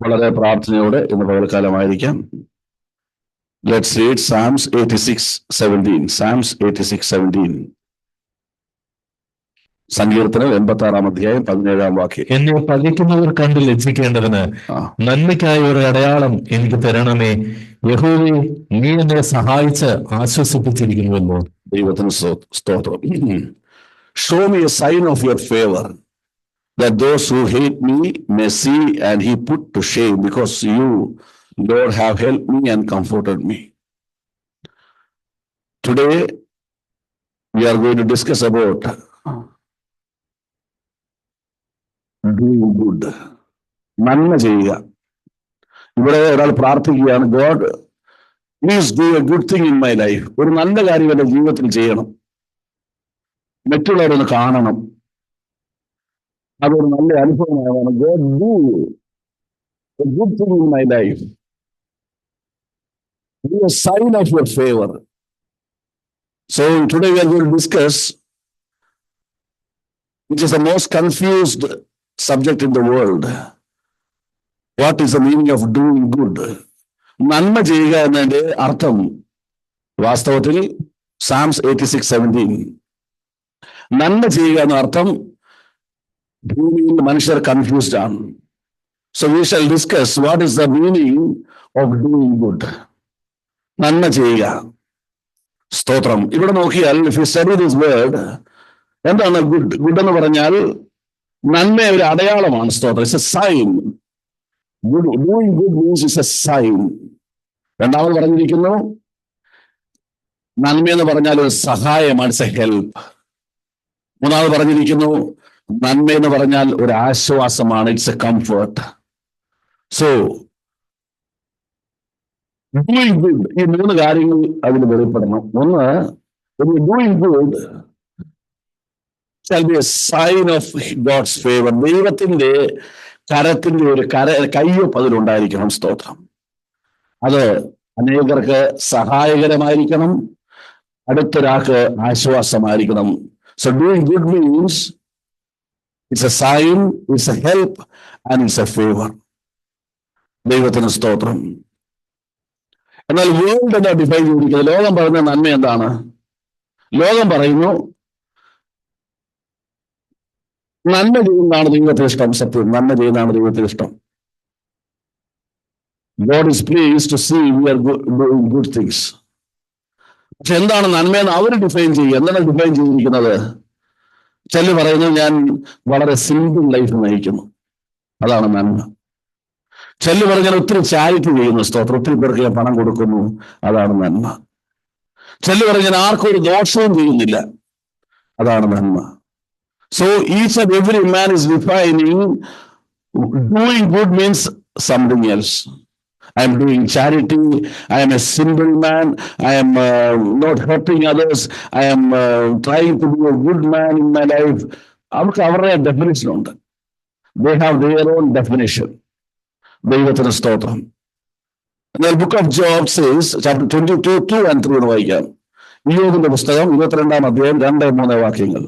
വളരെ പ്രാർത്ഥനയോടെ ഇന്ന് പകൽക്കാലമായിരിക്കാം. Let's read Psalms 86:17. Psalms 86:17. സങ്കീർത്തനം 86:17. എന്നെ പകയ്ക്കുന്നവർ കണ്ട് ലജ്ജിക്കേണ്ടതിന് നന്മയ്ക്കായ ഒരു അടയാളം എനിക്ക് തരണമേ. യഹോവേ, നീ എന്നെ സഹായിച്ച് ആശ്വസിപ്പിച്ചിരിക്കുന്നുവല്ലോ. ദൈവത്തിന് സ്തോത്രം. Show me a sign of your favor, that those who hate me may see and he put to shame, because you, Lord, have helped me and comforted me. Today, we are going to discuss about doing good. നന്മ ചെയ്യുക. ഇവിടെ ഒരാൾ പ്രാർത്ഥിക്കുകയാണ്, God please do a good thing in my life. ഒരു നല്ല കാര്യം എൻ്റെ ജീവിതത്തിൽ ചെയ്യണം, മറ്റുള്ളവരൊന്ന് കാണണം, അതൊരു നല്ല അനുഭവമാണ്. God do a good thing in my life, do a sign of your favour. So today we are going to discuss, which is the most confused subject in the world. What is the meaning of doing good? നന്മ ചെയ്യുക എന്നതിന്റെ അർത്ഥം വാസ്തവത്തിൽ Psalms 86:17. നന്മ ചെയ്യുക എന്ന അർത്ഥം ഭൂമിയിൽ മനുഷ്യർ കൺഫ്യൂസ്ഡ് ആണ്. So we shall discuss what is the meaning of doing good. നന്മ ചെയ്യുക. സ്തോത്രം. ഇവിടെ നോക്കിയാൽ if you study this word, എന്താണ് ഗുഡ്? ഗുഡ് എന്ന് പറഞ്ഞാൽ നന്മ ഒരു അടയാളമാണ്. സ്തോത്രം. It's a sign. Doing good means it's a sign. രണ്ടാമത് പറഞ്ഞിരിക്കുന്നു, നന്മ എന്ന് പറഞ്ഞാൽ ഒരു സഹായമാണ്, it's a help. മൂന്നാമത് പറഞ്ഞിരിക്കുന്നു, നന്മ എന്ന് പറഞ്ഞാൽ ഒരു ആശ്വാസമാണ്, it's A comfort. So doing good, ഈ മൂന്ന് കാര്യങ്ങൾ അതിൽ വെളിപ്പെടണം. ഒന്ന്, doing good shall be a sign of God's favor. ദൈവത്തിന്റെ കരത്തിന്റെ ഒരു കയ്യൊപ്പ് അതിലുണ്ടായിരിക്കണം. സ്തോത്രം. അത് അനേകർക്ക് സഹായകരമായിരിക്കണം, അടുത്തൊരാൾക്ക് ആശ്വാസമായിരിക്കണം. So doing good means it's a sign, it's a help, and it's a favor. ദൈവത്തിന് സ്തോത്രം. എന്നാൽ വേൾഡ് എന്താ ഡിഫൈൻ ചെയ്തിരിക്കുന്നത്? ലോകം പറയുന്ന നന്മ എന്താണ്? ലോകം പറയുന്നു നന്മ ചെയ്യുന്നതാണ് ദൈവത്തിന് ഇഷ്ടം. സത്യം, നന്മ ചെയ്യുന്നതാണ് ദൈവത്തിന് ഇഷ്ടം. God is pleased to see we are doing good things. പക്ഷെ എന്താണ് നന്മയെന്ന് അവർ ഡിഫൈൻ ചെയ്യുക. എന്താണ് ഡിഫൈൻ ചെയ്തിരിക്കുന്നത്? ചിലർ പറയുന്നു, ഞാൻ വളരെ സിമ്പിൾ ലൈഫ് നയിക്കുന്നു, അതാണ് നന്മ. ചിലർ പറഞ്ഞാൽ ഒത്തിരി ചാരിറ്റി ചെയ്യുന്നു. സ്തോത്രം. ഒത്തിരി പേർക്ക് ഞാൻ പണം കൊടുക്കുന്നു, അതാണ് നന്മ. ചിലർ പറഞ്ഞാൽ ആർക്കും ഒരു ദോഷവും ചെയ്യുന്നില്ല, അതാണ് നന്മ. So each and every man is defining doing good means something else. I am doing charity, I am a simple man, I am not hurting others, I am trying to be a good man in my life. അവർക്ക് അവരുടെ definition ഉണ്ട്. They have their own definition. ദൈവത്തിന് സ്തോത്രം. എന്നാൽ book of job says, chapter 22, 2 and 3 വായിക്കാം. ഇയ്യോബിന്റെ പുസ്തകം 22-ാം അധ്യായം 2-3 വാക്യങ്ങൾ.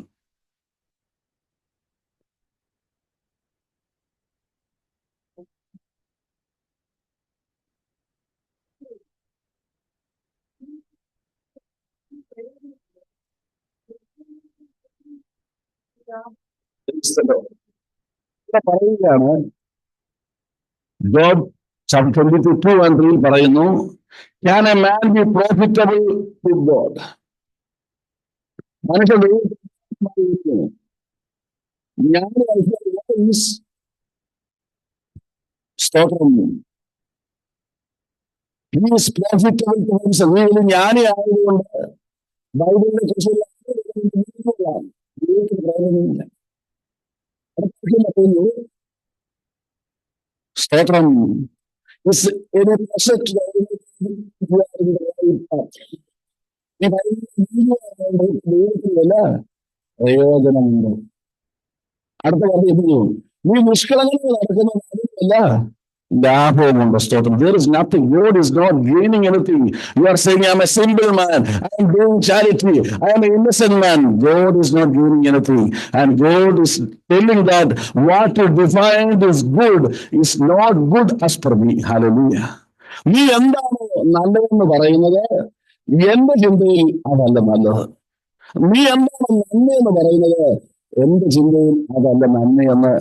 പറയുകയാണ്, ജോബ് chapter 22, 2 and 3 പറയുന്നു, can a man be profitable with God? മനുഷ്യ സ്തോത്രം. He is profitable to himself. ജ്ഞാനി ആയതുകൊണ്ട് ബൈബിളിനെ കുറിച്ചുള്ള സ്തോത്രം. പ്രയോജനമുണ്ട്. അടുത്ത പറഞ്ഞു, നീ നിഷ്കളങ്കമായി നടക്കുന്ന കാര്യമല്ല, ലാഭവുമുണ്ട്. സ്തോത്രം. There is nothing. God is not gaining anything. You are saying, I am a simple man. I am doing charity. I am an innocent man. God is not gaining anything. And God is telling that what you defined is good is not good as per me. Hallelujah. നീ എന്താണ് നല്ലതെന്ന് പറയുന്നത് എന്റെ ചിന്തയിൽ അതല്ല നല്ലത്. നീ എന്താണ് നന്മയെന്ന് പറയുന്നത് എന്റെ ചിന്തയിൽ അതല്ല നന്മയെന്ന്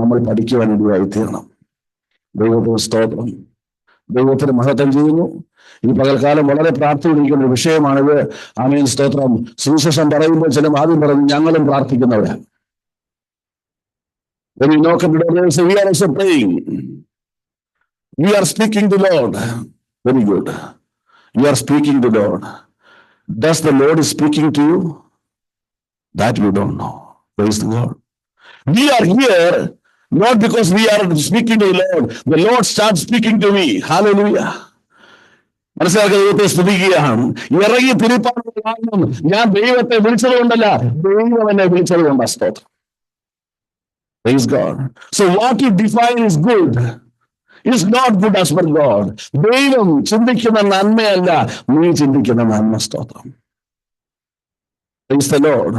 നമ്മൾ പഠിക്കുവാൻ ഇടയായി തീരണം. ദൈവത്തിന് സ്തോത്രം. ദൈവത്തിന് മഹത്വം ചെയ്യുന്നു. ഈ പകൽക്കാലം വളരെ പ്രാർത്ഥിക്കുന്ന ഒരു വിഷയമാണിത്. ആമേൻ, സ്തോത്രം. സുവിശേഷം പറയുമ്പോൾ ചില ആദ്യം പറഞ്ഞു ഞങ്ങളും പ്രാർത്ഥിക്കുന്നവരാണ്. When you knock at the door, they say, we are also praying. We are speaking to the Lord. Very good. You are speaking to the Lord. Does the Lord is speaking to you? That you don't know. Praise the Lord. We are here not because we are speaking to the Lord. The Lord starts speaking to me. Hallelujah. മനസ്സിലാക്കുക. ദൈവത്തെ സ്തുതിക്കുകയാണ്. ഇറങ്ങി തിരിപ്പാനുള്ള കാരണം ഞാൻ ദൈവത്തെ വിളിച്ചത് കൊണ്ടല്ല, ദൈവം എന്നെ വിളിച്ചത് കൊണ്ടാണ്. സ്തോത്രം. Praise God. So what you define is good is not good as per God. ദൈവം ചിന്തിക്കുന്ന നന്മയല്ല നീ ചിന്തിക്കുന്ന നന്മ. സ്തോത്രം. Praise the Lord.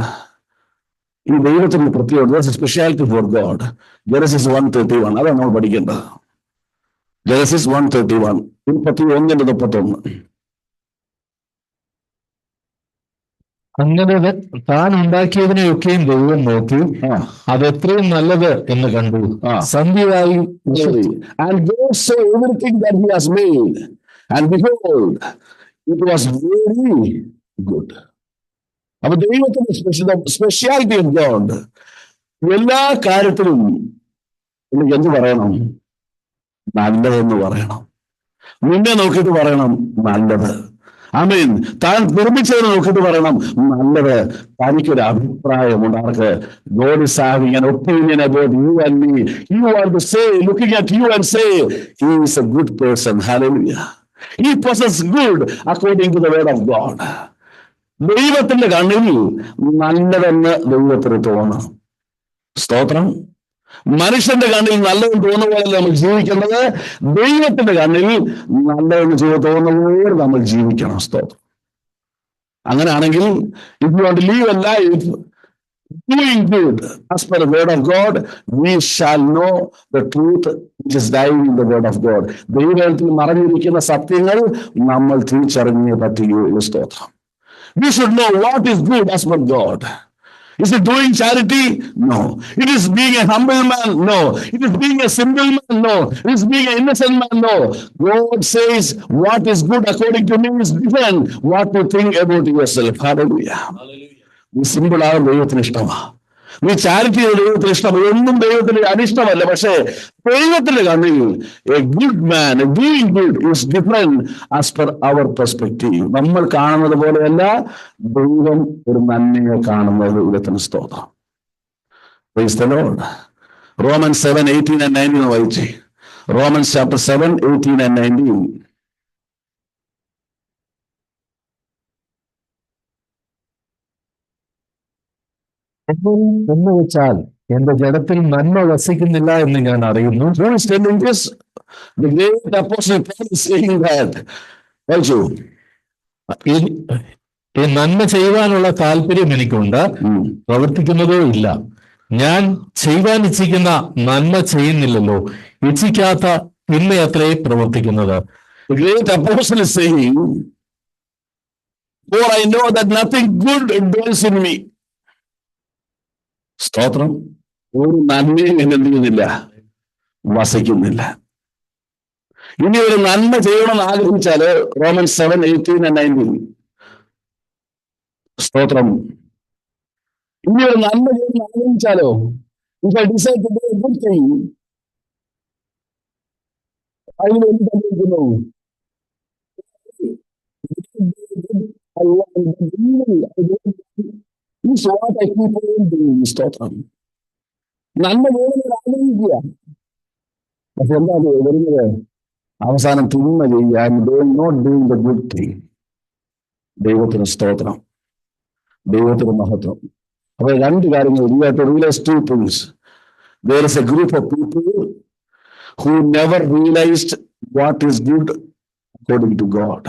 ഈ ദൈവത്തിന്റെ പ്രത്യേകത സ്പെഷ്യാലിറ്റി ഫോർ ഗോഡ്. ജെനസിസ് 1:31 അതാണ് നമ്മൾ പഠിക്കേണ്ടത്. ജെനസിസ് 1:31 31:31. അങ്ങനെ താൻ ഉണ്ടാക്കിയതിനെയൊക്കെയും ദൈവം നോക്കി അതെത്രയും നല്ലത് എന്ന് കണ്ടു. സന്ധ്യയായി and God saw everything that he has made and behold it was very good. അപ്പൊ ദൈവത്തിന്റെ സ്പെഷ്യാലിറ്റി ഓഫ് ഗോഡ് എല്ലാ കാര്യത്തിലും എനിക്ക് എന്ത് പറയണം? നല്ലതെന്ന് പറയണം. നിന്നെ നോക്കിയിട്ട് പറയണം നല്ലത്. ആമേൻ. താൻ നിർമ്മിച്ചതിനെ നോക്കിയിട്ട് പറയണം നല്ലത്. തനിക്കൊരു അഭിപ്രായമുണ്ട്. ആർക്ക്? God is having an opinion about you and me. You want to say, looking at you and say, he is a good person. Hallelujah. He possesses good according to the word of God. ദൈവത്തിന്റെ കണ്ണിൽ നല്ലതെന്ന് ദൈവത്തിന് തോന്നണം. സ്തോത്രം. മനുഷ്യന്റെ കണ്ണിൽ നല്ലതെന്ന് തോന്നുന്ന പോലെ നമ്മൾ ജീവിക്കേണ്ടത്. ദൈവത്തിന്റെ കണ്ണിൽ നല്ലതെന്ന് തോന്നുന്ന പോലെ നമ്മൾ ജീവിക്കണം. സ്തോത്രം. അങ്ങനെയാണെങ്കിൽ if you want to live a life doing good as per the word of God, we shall know the truth which is lying in the word of God. ദൈവത്തിൽ മറഞ്ഞിരിക്കുന്ന സത്യങ്ങൾ നമ്മൾ തിരിച്ചറിഞ്ഞേ പറ്റുകയുള്ളൂ. സ്തോത്രം. We should know what is good as per God. Is it doing charity? No. It is being a humble man? No. It is being a simple man? No. It is being an innocent man? No. God says what is good according to me is different what you think about yourself. Hallelujah. നീ simple ആകും ദൈവത്തിന് ഇഷ്ടമാണ്. നീ charity ചെയ്ത ദൈവത്തിന് ഇഷ്ടമാണ്. ഒന്നും ദൈവത്തിന് അനിഷ്ടമല്ല. പക്ഷേ ദൈവത്തിന്റെ കണ്ണിൽ A good man, A doing good is different as per hour perspective. നമ്മൾ കാണുന്നത് പോലെയല്ല ദൈവം ഒരു നന്മയെ കാണുന്നത്. ദൈവത്തിന് സ്തോത്രം. Praise the Lord. Romans 7:18 and 19 വായിച്ചേ. Romans chapter 7:18 and 19. എന്ന് വെച്ചാൽ എന്റെ ജഡത്തിൽ നന്മ വസിക്കുന്നില്ല എന്ന് ഞാൻ അറിയുന്നു. ഈ നന്മ ചെയ്യുവാനുള്ള താല്പര്യം എനിക്കുണ്ട്, പ്രവർത്തിക്കുന്നതോ ഇല്ല. ഞാൻ ചെയ്യുവാൻ ഇച്ഛിക്കുന്ന നന്മ ചെയ്യുന്നില്ലല്ലോ, ഇച്ഛിക്കാത്ത തിന്മയത്രേ പ്രവർത്തിക്കുന്നത്. The great apostle is saying, for I know that nothing good dwells in me. സ്തോത്രം. ഒരു നന്മയും എന്ത് ചെയ്യുന്നില്ല, വസിക്കുന്നില്ല. ഇനി ഒരു നന്മ ചെയ്യണമെന്ന് ആഗ്രഹിച്ചാല് Romans 7:18 and 19. സ്തോത്രം. ഇനി ഒരു നന്മ ചെയ്യണമെന്ന് ആഗ്രഹിച്ചാലോ, if I decide to do a good thing, അതിന് എന്ത് സംഭവിക്കുന്നു? സ്തോത്രം. നന്മ വേണമെന്ന് ആഗ്രഹിക്കുക. പക്ഷെ എന്താ വരുന്നത്? അവസാനം തിന്മ ചെയ്യാൻ not doing the good thing. ദൈവത്തിന് സ്തോത്രം. ദൈവത്തിന് മഹത്വം. അപ്പൊ രണ്ട് കാര്യങ്ങൾ. Two things. There is a group of people who never realized what is good according to God.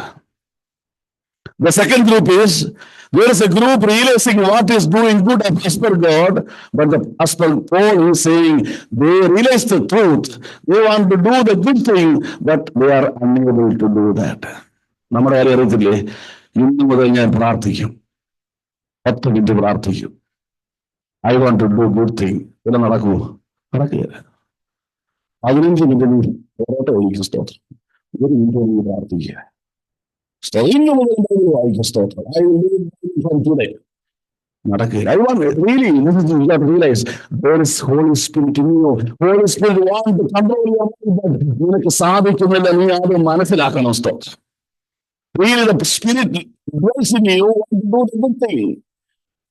The second group is, there is a group realizing what is doing good as per God, but as per Paul is saying, they realize the truth. They want to do the good thing, but they are unable to do that. നമ്മുടെ കാര്യം അറിയത്തില്ലേ? ഇന്ന് മുതൽ ഞാൻ പ്രാർത്ഥിക്കും, 10 minute പ്രാർത്ഥിക്കും. I want to do good thing. പിന്നെ നടക്കുമോ? നടക്കുകയില്ല. 15 മിനിറ്റ് ഓരോട്ടോ ഒഴിക്കും. സ്തോത്രം. 1 മിനിറ്റ് പ്രാർത്ഥിക്കുക. ഇന്ന് മുതൽ വായിക്കും. സ്തോത്രം. I will do from today. നടക്കുകയില്ല. I want really realise there is Holy Spirit in you. Holy Spirit want to control your mind. നിനക്ക് സാധിക്കുന്നില്ല, നീ അത് മനസ്സിലാക്കണം. സ്തോത്രം. Really, the Spirit dwells in you, want to do the good thing.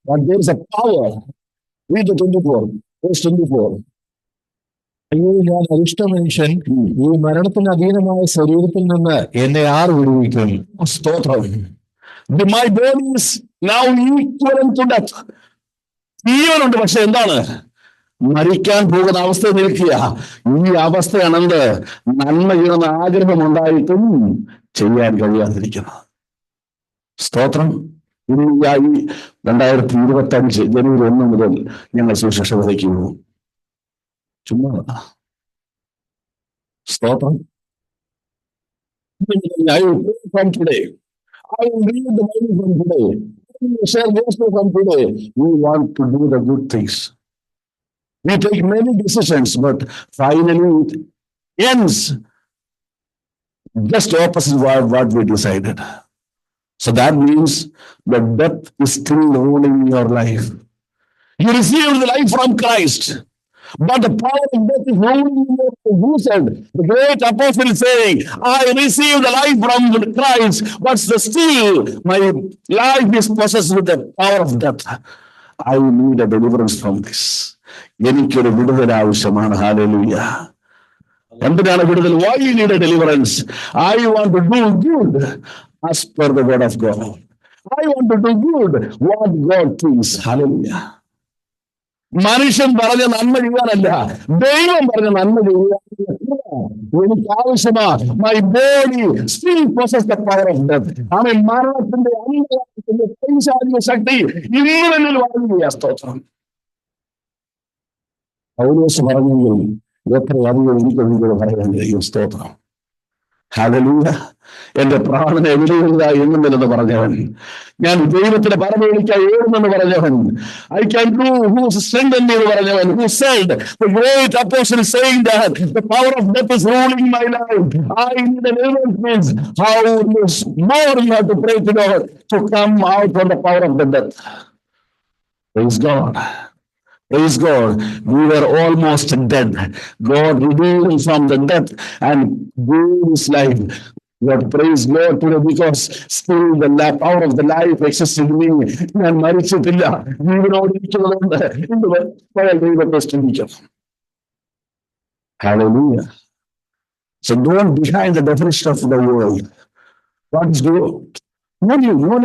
But there is a power. Read the 24, verse 24. അയ്യോ, ഞാൻ അരിഷ്ട മനുഷ്യൻ, ഈ മരണത്തിന് അധീനമായ ശരീരത്തിൽ നിന്ന് എന്നെ ആർ വിടുവിക്കും? സ്തോത്രം. My body is now equivalent to death. ജീവനുണ്ട്, പക്ഷെ എന്താണ്? മരിക്കാൻ പോകുന്ന അവസ്ഥ നിൽക്കുക. ഈ അവസ്ഥയാണെന്ത്? നന്മ ചെയ്യുന്ന ആഗ്രഹമുണ്ടായിട്ടും ചെയ്യാൻ കഴിയാതിരിക്കുന്നത്. സ്തോത്രം. ഇന്ന് ഈ 2025 ജനുവരി 1 മുതൽ ഞങ്ങൾ സുവിശേഷ വിതയ്ക്ക് പോകും. ചുമ്മാ. സ്തോത്രം. I will pray from today. I will read the Bible from today. I will share gospel from today. We want to do the good things. We take many decisions, but finally it ends just opposite what we decided. So that means the death is still ruling your life. You received the life from Christ, but the power of death is ruling you. Who said? The great apostle saying, I received the life from Christ, but still my life is possessed with the power of death. I need a deliverance from this. എനിക്കൊരു വിടുതൽ ആവശ്യമാണ്. Hallelujah. എന്തിനാണ് വിടുതൽ? Why you need a deliverance? I want to do good as per the word of God. I want to do good what God thinks. Hallelujah. മനുഷ്യൻ പറഞ്ഞ നന്മ ചെയ്യാനല്ല, ദൈവം പറഞ്ഞ നന്മ ചെയ്യാൻ എനിക്ക് ആവശ്യമാ. My body still possess the power of death. ആമേൻ. മരണത്തിന്റെ അന്ധകാരത്തിന്റെ പൈശാചിക ശക്തി ഇന്നുവെന്നിൽ വളരുകയാ. സ്തോത്രം. പൗലോസ് പറഞ്ഞെങ്കിൽ എത്ര അധികം എനിക്കൊന്നും പറയാൻ കഴിയും. സ്തോത്രം. ഹല്ലേലൂയ. എന്റെ പ്രാണനെ എവിടെയില്ല എന്നുമില്ലെന്ന് പറഞ്ഞവൻ, ഞാൻ ദൈവത്തിന്റെ പരമവിളിക്കായി ഏറുമെന്ന് പറഞ്ഞവൻ, I can do who strengthen me എന്ന് പറഞ്ഞവൻ, who said the great apostle saying that the power of death is ruling my life. I need a deliverance means how more you have to pray to God to come out from the power of the death. Praise God. Praise God. We were almost dead. God redeemed from the death and gave his life. God, praise God today, because still the power of the life exists in me. ഞാൻ മരിച്ചിട്ടില്ല, ജീവനോട് ഇരിക്കുന്നതുകൊണ്ട് ഇന്ന് ദൈവത്തെ സ്തുതിക്കാം. Hallelujah. So don't behind the definition of the world. What is good? No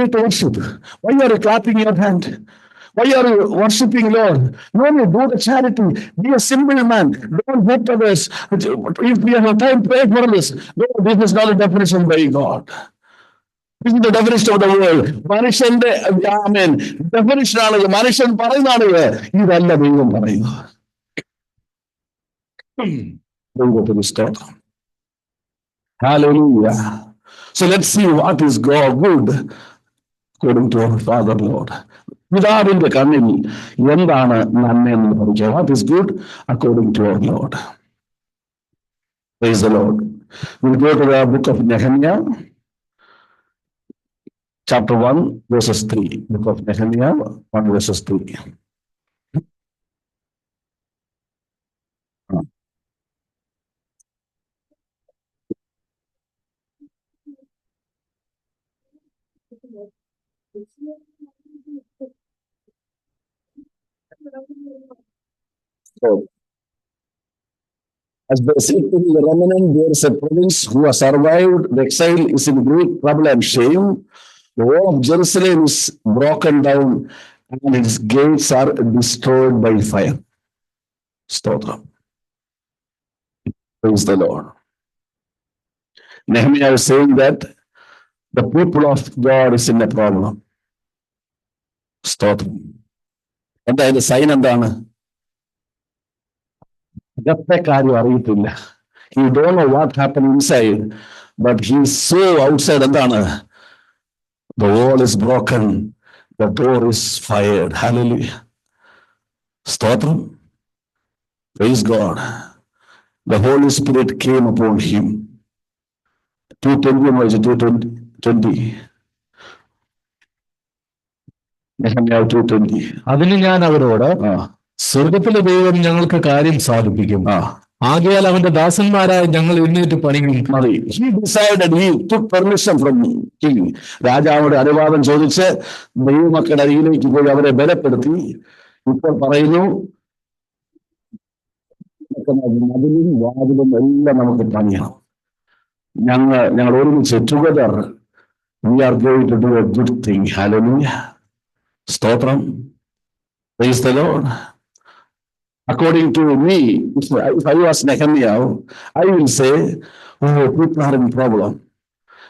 need to worship. Why are you clapping your hand? Why are you worshiping Lord? No need. Do the charity. Be a simple man. Don't hurt others. If we have time, pray for this. No, this is not a definition by God. This is the definition of the world. മനുഷ്യന്റെ definition ആണിത്. മനുഷ്യൻ പറയുന്നതാണിത്. ഇതല്ല ദൈവം പറയുന്നത്. ദൈവത്തിന് സ്തോത്രം. Hallelujah. So let's see what is God good according to our Father Lord. പിതാവിന്റെ കണ്ണിൽ എന്താണ് നന്മയെന്ന് പഠിക്കുക. What is good according to our Lord. Praise the Lord. We'll go to the book of Nehemiah, chapter 1, verses 3. Book of Nehemiah, 1 verses 3. So, as they said to the remnant, there is a province who has survived the exile is in great trouble and shame. The wall of Jerusalem is broken down and its gates are destroyed by fire. Stotram. Praise the Lord. Nehemiah is saying that the people of God is in a problem. സ്തോത്രം. എന്താ അതിന്റെ sign എന്താണ്? അകത്തെ കാര്യം അറിയത്തില്ല. He don't know what happened inside, but he saw outside എന്താണ്? The wall is broken, the door is fired. Hallelujah. സ്തോത്രം. Praise God. The Holy Spirit came upon him. 2:20. Nehemiah 2:20. അതിന് ഞാൻ അവരോട്, സ്വർഗത്തിലെ ദൈവം ഞങ്ങൾക്ക് കാര്യം സാധിപ്പിക്കും, ആകയാൽ അവന്റെ ദാസന്മാരായ ഞങ്ങൾ എഴുന്നേറ്റ് പണിയും. He decided, he took permission from king. രാജാവോട് അനുവാദം ചോദിച്ച് ദൈവമക്കളുടെ അരികിലേക്ക് പോയി അവരെ ബലപ്പെടുത്തി. ഇപ്പോൾ പറയുന്നു, മതിലും വാതിലും എല്ലാം നമുക്ക് പണിയണം. ഞങ്ങൾ ഒരുമിച്ച് together we are going to do a good thing. Hallelujah. സ്തോത്രം. Praise the Lord. According to me, if I was Nehemiah, I will say, oh, people are in problem.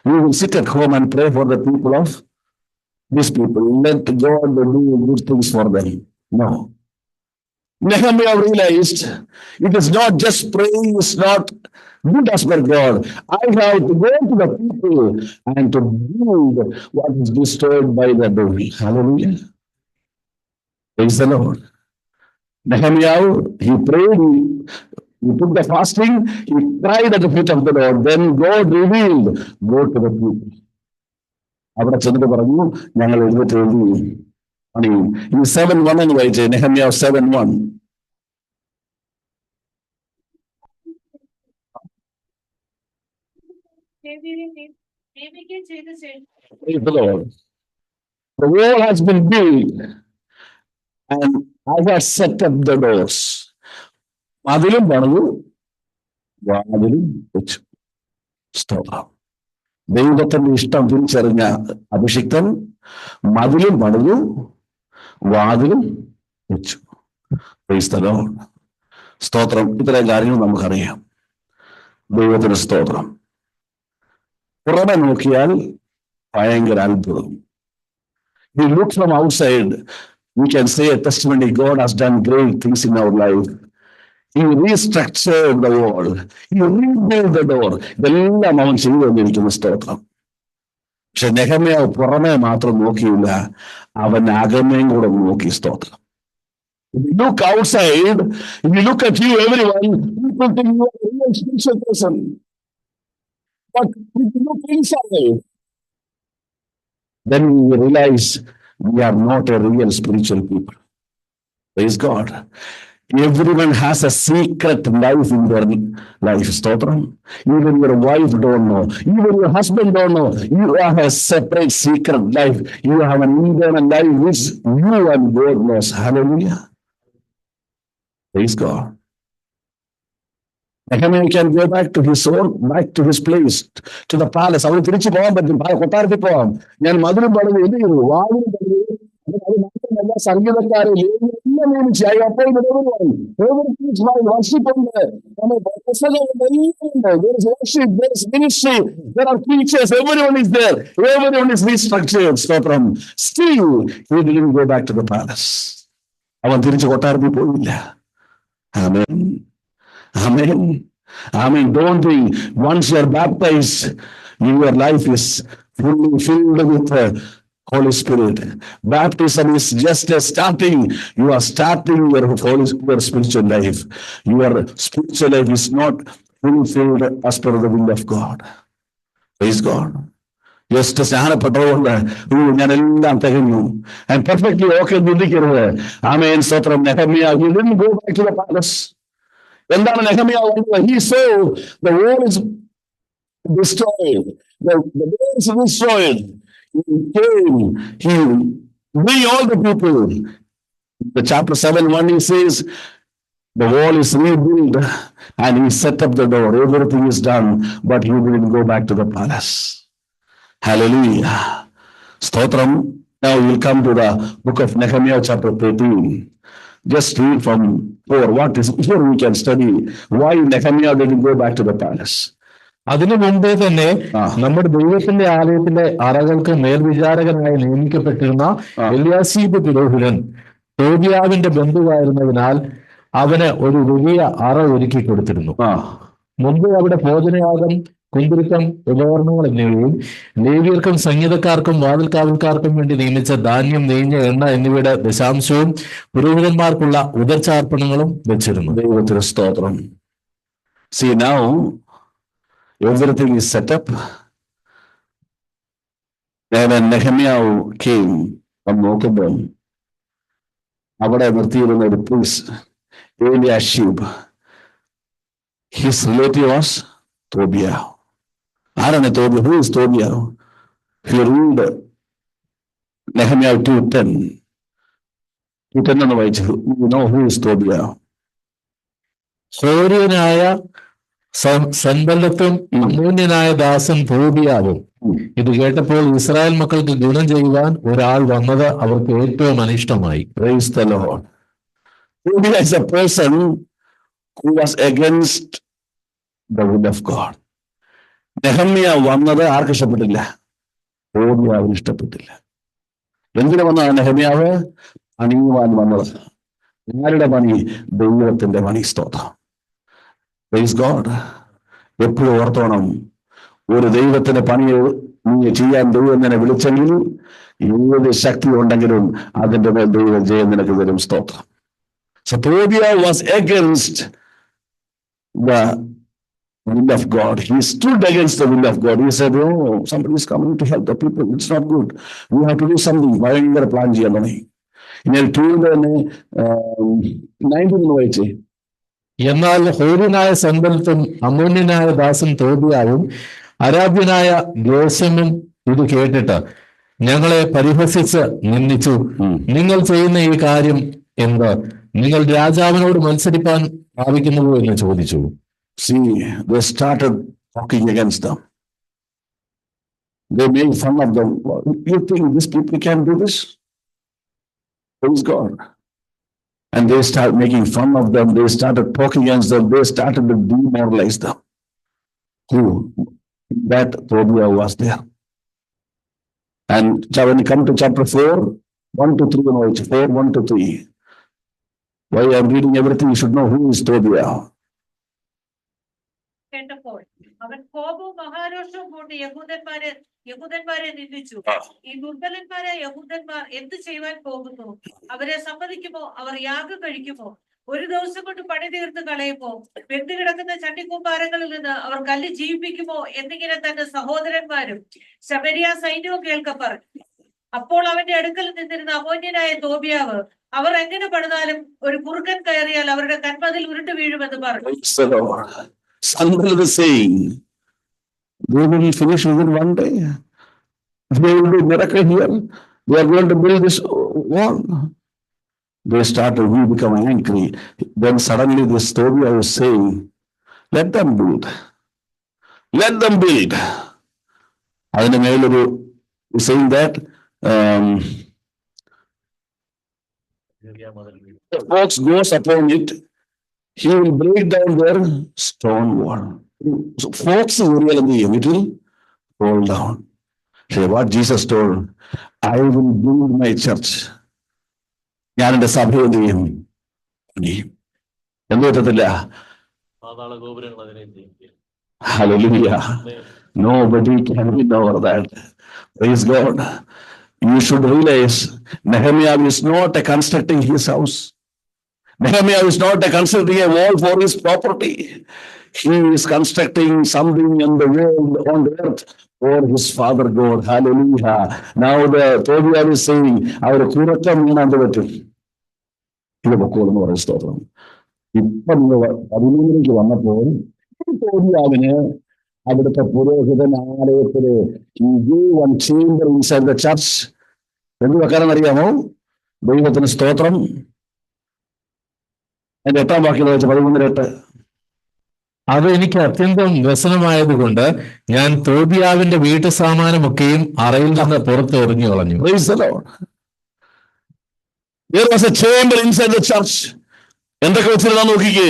We will sit at home and pray for the people of these people. Let God do good things for them. No. Nehemiah realized it is not just praying, it's not good as per God. I have to go to the people and to build what is destroyed by the devil. Hallelujah. Praise the Lord. Nehemiah, he prayed, he took the fasting, he cried at the feet of the Lord. Then God revealed, go to the people. അവിടെ ചെന്നിട്ട് പറഞ്ഞു, ഞങ്ങൾ എഴുന്നേറ്റ് പണിയും. ഈ 7:1 എന്ന് വായിച്ചേ, Nehemiah 7:1. Praise the Lord. The wall has been built and I have set up the doors. മതിലും പണിതു, വാതിലും വെച്ചു. സ്തോത്രം. ദൈവത്തിന്റെ ഇഷ്ടം തിരിച്ചറിഞ്ഞ അഭിഷിക്തൻ മതിലും പണിതു, വാതിലും വെച്ചു. Praise the Lord. സ്തോത്രം. ഇത്രയും കാര്യങ്ങൾ നമുക്കറിയാം. ദൈവത്തിന് സ്തോത്രം. പുറമെ നോക്കിയാൽ ഭയങ്കര അത്ഭുതം. We look from outside, we can say a testimony, God has done great things in our life. He restructured the wall. He rebuilt the door. ഇതെല്ലാം അവൻ ചെയ്തു തന്നിരിക്കുന്ന സ്തോത്രം. പക്ഷെ നെഹമ്യാ പുറമെ മാത്രം നോക്കിയില്ല, അവൻ അകമേയും കൂടെ നോക്കി. സ്തോത്രം. If you look outside, if you look at you, everyone, people think you are a real spiritual person. But if you look inside, then we realize we are not a real spiritual people. Praise God. Everyone has a secret life in their life. Stotram. Even your wife don't know. Even your husband don't know. You have a separate secret life. You have an internal life which you and God knows. Hallelujah. Praise God. Nehemiah can go back to his own, back to his place, to the palace. അവന് തിരിച്ചു പോകാൻ പറ്റും, കൊട്ടാരത്തിൽ പോകാം. ഞാൻ മധുരം പറഞ്ഞു, എന്ത് ചെയ്തു? വാതിലും പറഞ്ഞു. അത് മാത്രമല്ല, സംഗീതക്കാരെ എല്ലാം നിയമിച്ചു. There are preachers, everyone is there. Everyone is restructured. Stotram. Still, he didn't go back to the palace. അവൻ തിരിച്ചു കൊട്ടാരത്തിൽ പോയില്ല. Amen. Amen. Amen. Don't think once you are baptized, your life is fully filled with the Holy Spirit. Baptism is just a starting. You are starting your spiritual life. Your spiritual life is not fulfilled as per the will of God. Praise God. Just സ്നാനപ്പെട്ടതുകൊണ്ട് ഞാൻ എല്ലാം തികഞ്ഞു. I'm perfectly okay ചിന്തിക്കരുത്. Amen. Stotram. Nehemiah, he didn't go back to the palace. എന്താണ് നെഹമ്യാ? He saw the wall is destroyed. The wall is destroyed. He came. He bring all the people. The chapter 7:1 he says the wall is rebuilt and he set up the door. Everything is done, but he didn't go back to the palace. Hallelujah. Stotram. Now we'll come to the book of Nehemiah chapter 13. Just read from 4. What is here we can study why Nehemiah didn't go back to the palace. അതിനു മുമ്പേ തന്നെ നമ്മുടെ ദൈവത്തിന്റെ ആലയത്തിലെ അറകൾക്ക് മേൽവിചാരകനായി നിയമിക്കപ്പെട്ടിരുന്ന എല്യാശീബ് പുരോഹിതൻ തോബിയാവിന്റെ ബന്ധുവായിരുന്നതിനാൽ അവന് ഒരു വലിയ അറ ഒരുക്കി കൊടുത്തിരുന്നു. മുമ്പ് അവിടെ ഭോജനയാഗം, കുന്തിരിക്കം, ഉപകരണങ്ങൾ എന്നിവയും ലേവ്യർക്കും സംഗീതക്കാർക്കും വാതിൽക്കാവൽക്കാർക്കും വേണ്ടി നിയമിച്ച ധാന്യം, നെയ്ഞ്ഞ എണ്ണ എന്നിവയുടെ ദശാംശവും പുരോഹിതന്മാർക്കുള്ള ഉദർച്ചാർപ്പണങ്ങളും വെച്ചിരുന്നു. ദൈവത്തിന് സ്തോത്രം. See now everything is set up. Then when Nehemiah came from നോക്കുമ്പോൾ അവിടെ നിർത്തിയിരുന്ന ഒരു priest Eliashib, his relative was Tobiah. ആരാണ് Tobiah? Who is Tobiah? If you read Nehemiah 2:10, 2:10 എന്ന് വായിച്ചു, you know who is Tobiah. സോര്യനായ സൻബല്ലത്തും അമ്മോന്യനായ ദാസൻ തോബിയാവും. ഇത് കേട്ടപ്പോൾ ഇസ്രായേൽ മക്കൾക്ക് ഗുണം ചെയ്യുവാൻ ഒരാൾ വന്നത് അവർക്ക് ഏറ്റവും അനിഷ്ടമായി. Praise the Lord. Tobiah is a person who was against the will of God. Nehemiah വന്നത് ആർക്ക് ഇഷ്ടപ്പെട്ടില്ല? തോബിയാവിന് ഇഷ്ടപ്പെട്ടില്ല. എന്തിനു വന്നതാണ് നെഹമ്യാവ്? പണിയുവാൻ വന്നത്. ആരുടെ പണി? ദൈവത്തിന്റെ പണി. സ്തോത്രം. Praise God. എപ്പോഴും ഓർത്തോണം, ഒരു ദൈവത്തിന്റെ പണി നീ ചെയ്യാൻ ദൈവം നിന്നെ വിളിച്ചെങ്കിൽ ഏത് ശക്തി ഉണ്ടെങ്കിലും അതിന്റെ മേൽ ദൈവം ജയം നിനക്ക് തരും. സ്തോത്രം. So Tobiah was against the will of God. He stood against the will of God. He said, oh, somebody is coming to help the people. It's not good. We have to do something. ഭയങ്കര plan ചെയ്യാൻ തുടങ്ങി. ഇനി 2 തന്നെ 19 വായിച്ചേ. എന്നാൽ ഹോര്യനായ സൻബല്ലത്തും അമ്മോന്യനായ ദാസൻ തോബിയാവും അരാബ്യനായ ഗേശമും ഇത് കേട്ടിട്ട് ഞങ്ങളെ പരിഹസിച്ച് നിന്ദിച്ചു. നിങ്ങൾ ചെയ്യുന്ന ഈ കാര്യം എന്ത്? നിങ്ങൾ രാജാവിനോട് മത്സരിപ്പാൻ ഭാവിക്കുന്നുവോ എന്ന് ചോദിച്ചു. See, they started talking against them. They made fun of them. You think these people can do this? Praise God. And they started making fun of them. They started talking against them. They started to demoralize them. Who? That Tobiah was there. And when you come to chapter 4, 1-3, 4, 1-3. Why I am reading everything, you should know who is Tobiah. കേട്ടപ്പോൾ അവൻ കോപവും മഹാരോഷവും കൊണ്ട് യഹൂദന്മാരെ നിന്ദിച്ചു. ഈ ദുർബലന്മാരായ യഹൂദന്മാർ എന്ത് ചെയ്യുവാൻ പോകുന്നു? അവരെ സമ്മതിക്കുമോ? അവർ യാഗം കഴിക്കുമോ? ഒരു ദിവസം കൊണ്ട് പണി തീർത്ത് കളയുമോ? വെന്തുകിടക്കുന്ന ചണ്ടിക്കൂമ്പാരങ്ങളിൽ നിന്ന് അവർ കല്ല് ജീവിപ്പിക്കുമോ? എന്നിങ്ങനെ തന്റെ സഹോദരന്മാരും ശമരിയ സൈന്യവും കേൾക്ക പറഞ്ഞു. അപ്പോൾ അവന്റെ അടുക്കൽ നിന്നിരുന്ന അമോന്യനായ തോബിയാവ്, അവർ എങ്ങനെ പണിതാലും ഒരു കുറുക്കൻ കയറിയാൽ അവരുടെ കന്മതിൽ ഉരുണ്ടു വീഴുമെന്ന് പറഞ്ഞു. Sanballat is saying, they will finish within one day. They will do miracle here. They are going to build this wall. They started, we become angry. Then suddenly this Tobiah was saying, let them build. Let them build. അതിന്റെ മേലൊരു saying that the fox goes upon it, he will break down their stone wall. So fox is real in the end, it will fall down. Say what Jesus told, I will build my church. ഞാൻ എന്റെ സഭയെ എന്ത് ചെയ്യും? എന്ത് പറ്റത്തില്ല? Hallelujah. Nobody can win over that. Praise God. You should realize Nehemiah is not constructing his house. Nehemiah is not constructing a wall for his property. He is constructing something in the world, on the earth, for his Father God. Hallelujah. Now the Tobiah is saying, our kurakam enandu pattum. Idu bokkolnu parayum stotram. Ippa ninga 13 vannappo Tobiavine അവിടുത്തെ പുരോഹിതൻ ആലയത്തില് one chamber inside the church എന്ത് വെക്കാനെന്ന് അറിയാമോ? ദൈവത്തിന് സ്തോത്രം. അതിന്റെ 8-ാം വാക്യം വായിച്ച 13:8. അത് എനിക്ക് അത്യന്തം വ്യസനമായതുകൊണ്ട് ഞാൻ തോബിയാവിന്റെ വീട്ടു സാമാനമൊക്കെയും അറയിൽ നിന്ന് പുറത്ത് എറിഞ്ഞു കളഞ്ഞു. There was a chamber inside the church. എന്തൊക്കെ വെച്ചിരുന്നാ നോക്കിക്കേ.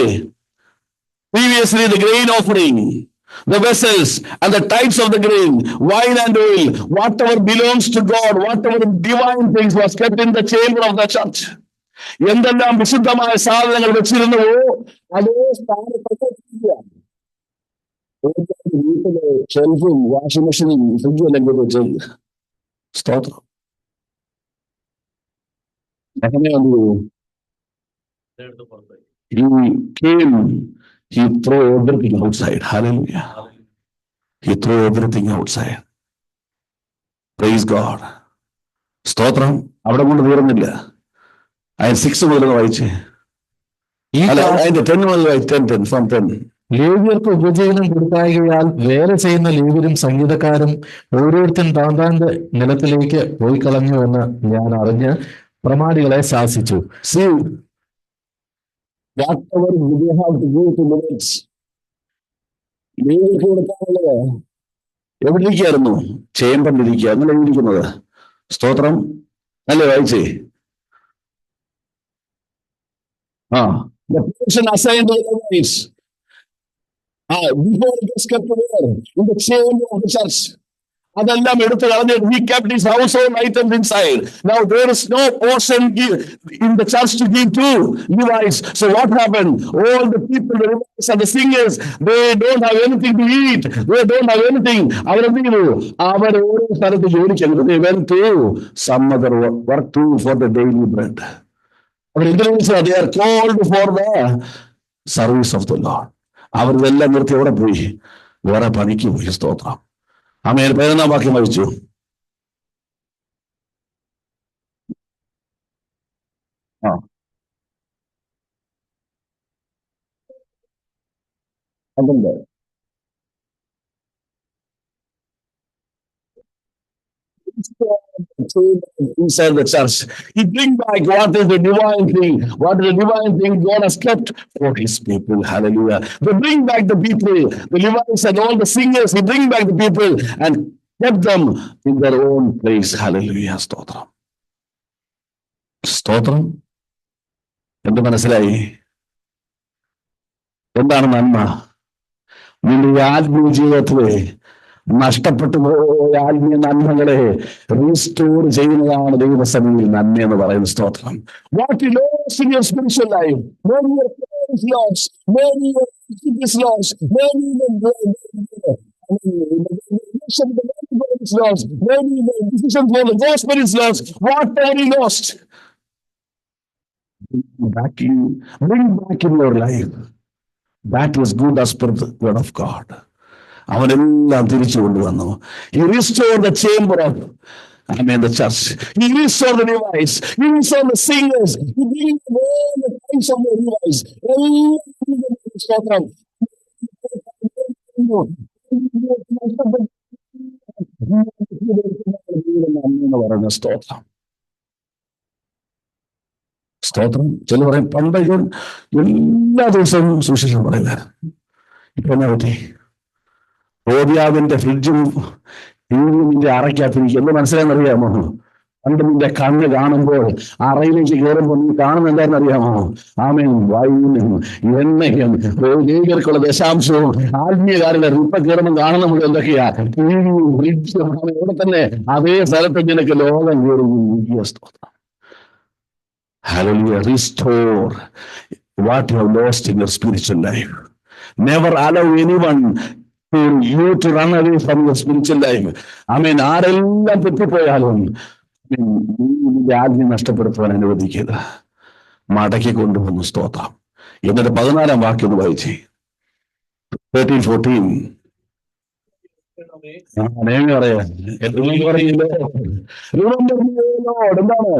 Previously the grain offering, the vessels and the types of the grain, wine and oil, whatever belongs to God, whatever divine things was kept in the chamber of the church. എന്തെല്ലാം വിശുദ്ധമായ സാധനങ്ങൾ വെച്ചിരുന്നുവോ അതേ സ്ഥാനത്തൊക്കെ വീട്ടിലെ ഷെൽഫും washing മെഷീനും ഫ്രിഡ്ജും എല്ലാം കൂടെ വെച്ച് സ്തോത്രം. എങ്ങനെയാണ് he came, he threw everything outside. Hallelujah. He threw everything outside. Praise God. സ്തോത്രം. അവിടെ കൊണ്ട് തീർന്നില്ല. അതിന് 6 മുതൽ വായിച്ചേ. അതിന്റെ 10 മുതൽ വായിച്ച് 10 from 10. ലേവ്യർക്ക് ഉപജീവനം കൊടുക്കായകയാൽ വേറെ ചെയ്യുന്ന ലേവ്യരും സംഗീതക്കാരും ഓരോരുത്തരും താന്താന്റെ നിലത്തിലേക്ക് പോയി കളഞ്ഞു എന്ന് ഞാൻ അറിഞ്ഞ് പ്രമാണികളെ ശാസിച്ചു. See, whatever we have to go to Levites, ലേവ്യർക്ക് കൊടുക്കാനുള്ളത് എവിടെ ഇരിക്കുകയായിരുന്നു? ചേമ്പറിലിരിക്കുക. അങ്ങനെ ഇരിക്കുന്നത്. സ്തോത്രം. അല്ലേ വായിച്ചേ? The portion assigned to the Levites, before it gets kept there in the chamber of the church, അതെല്ലാം എടുത്തു കളഞ്ഞിട്ട് he kept his household items inside. Now there is no portion in the church to give to Levites. So what happened? All the people, the Levites and the singers, they don't have anything to eat. They don't have anything. അവരെന്ത് ചെയ്തു? അവർ ഓരോ സ്ഥലത്ത് ജോലിക്ക് they went to some other work too for the daily bread. They are called for the service of the Lord. അവരിതെല്ലാം നിർത്തി എവിടെ പോയി? വേറെ പണിക്ക് പോയി. സ്തോത്രം. ആമേൻ. 11-ാം വാക്യം വായിച്ചു. അതുണ്ട്. Inside the church, he bring back what is the divine thing. What is the divine thing God has kept for his people? Hallelujah. They bring back the people, the Levites and all the singers. He bring back the people and kept them in their own place. Hallelujah. സ്തോത്രം. സ്തോത്രം. എന്ത് മനസ്സിലായി? എന്താണ് നന്മ? നിന്റെ ആത്മീയ ജീവിതത്തിലെ നഷ്ടപ്പെട്ടു പോയ ആത്മീയ നന്മകളെ റീസ്റ്റോർ ചെയ്യുന്നതാണ് ദൈവസന്നിധിയിൽ നന്മ എന്ന് പറയുന്ന സ്തോത്രം. What you lost in your spiritual life, maybe your prayer is lost, maybe your worship is lost, maybe the is lost, maybe the decision for the gospel is lost. Whatever you lost, bring back in your life. That was good as per the word of God. അവനെല്ലാം തിരിച്ചു കൊണ്ടുവന്നു. He restored the chamber of the church. He restored the Levites. He restored the singers. He bring all the types of the Levites. സ്തോത്രം. സ്തോത്രം. ചില പറയും പണ്ട് എല്ലാ ദിവസവും സുവിശേഷം പറയില്ല. ഇപ്പൊ എന്നാ പറ്റി? റോബിയാവിന്റെ ഫ്രിഡ്ജും നിന്റെ അറയ്ക്കകത്തിരിക്കും. എന്ത് മനസ്സിലായെന്നറിയാമോ? പണ്ട് നിന്റെ കണ്ണ് കാണുമ്പോൾ അറയിലേക്ക് കയറുമ്പോൾ നീ കാണുന്ന എന്താണെന്ന് അറിയാമോ? ആമേൻ. വൈനും എണ്ണയും ലേവ്യർക്കുള്ള ദശാംശവും ആത്മീയകാരുടെ ഇപ്പൊ കയറുമ്പോൾ കാണുന്ന മുഴുവൻ എന്തൊക്കെയാ? ഫ്രിഡ്ജും. ഇവിടെ തന്നെ അതേ സ്ഥലത്ത് നിനക്ക് ലോകം കയറും. Hallelujah. Restore what you have lost in your spiritual life. Never allow anyone you to run away from your spiritual life. ആരെല്ലാം തെറ്റിപ്പോയാലും ആദ്യം നഷ്ടപ്പെടുത്തുവാൻ അനുവദിക്കുക. മടക്കി കൊണ്ടുവന്നു. സ്തോത്രം. എന്നിട്ട് 14-ാം വാക്യം ഒന്ന് വായിച്ചേ. 13-14. എന്താണ്?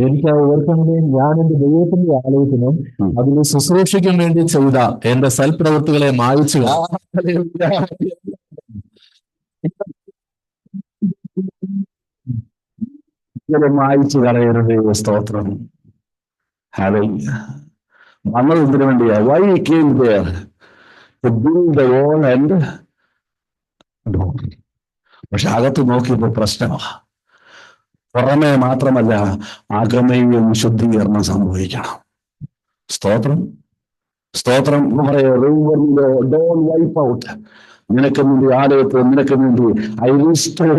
എനിക്ക് ഓർക്കുന്നതും ഞാൻ എന്റെ ദൈവത്തിന്റെ ആലയത്തിനും അതിന് ശുശ്രൂഷയ്ക്കും വേണ്ടി ചെയ്ത എന്റെ സൽപ്രവൃത്തികളെ മായിച്ചു കളയരുത്. സ്തോത്രം. വന്നത് എന്തിനു വേണ്ടിയാ? Why he came there? To build the wall and door. പക്ഷെ അകത്ത് നോക്കിയപ്പോ പ്രശ്നമാ. പുറമേ മാത്രമല്ല, അകമയും ശുദ്ധീകരണം സംഭവിക്കണം. സ്തോത്രം, സ്തോത്രം. Don't wipe out. നിനക്ക് വേണ്ടി ആലയത്തിൽ, നിനക്ക് വേണ്ടി ഐ റീസ്റ്റോർ,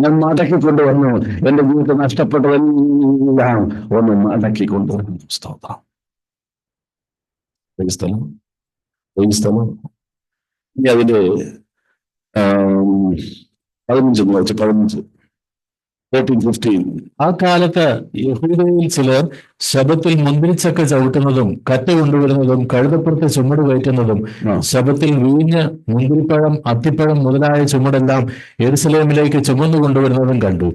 ഞാൻ മടക്കി കൊണ്ടുവന്നു. എന്റെ ജീവിതത്തിൽ നഷ്ടപ്പെട്ടതെല്ലാം ഒന്ന് മടക്കി കൊണ്ടുവന്നു. സ്തോത്രം. ഇനി അതിന്റെ 15 വായിച്ചു. 15, 13-15. ആ കാലത്ത് യഹൂദയിൽ ചിലർ ശബത്തിൽ മുന്തിരിച്ചക്ക ചവിട്ടുന്നതും കറ്റ കൊണ്ടുവരുന്നതും കഴുതപ്പുറത്ത് ചുമട് കയറ്റുന്നതും ശബത്തിൽ വീഞ്ഞ്, മുന്തിരിപ്പഴം, അത്തിപ്പഴം മുതലായ ചുമടെല്ലാം യെരൂശലേമിലേക്ക് ചുമന്നു കൊണ്ടുവരുന്നതും കണ്ടു.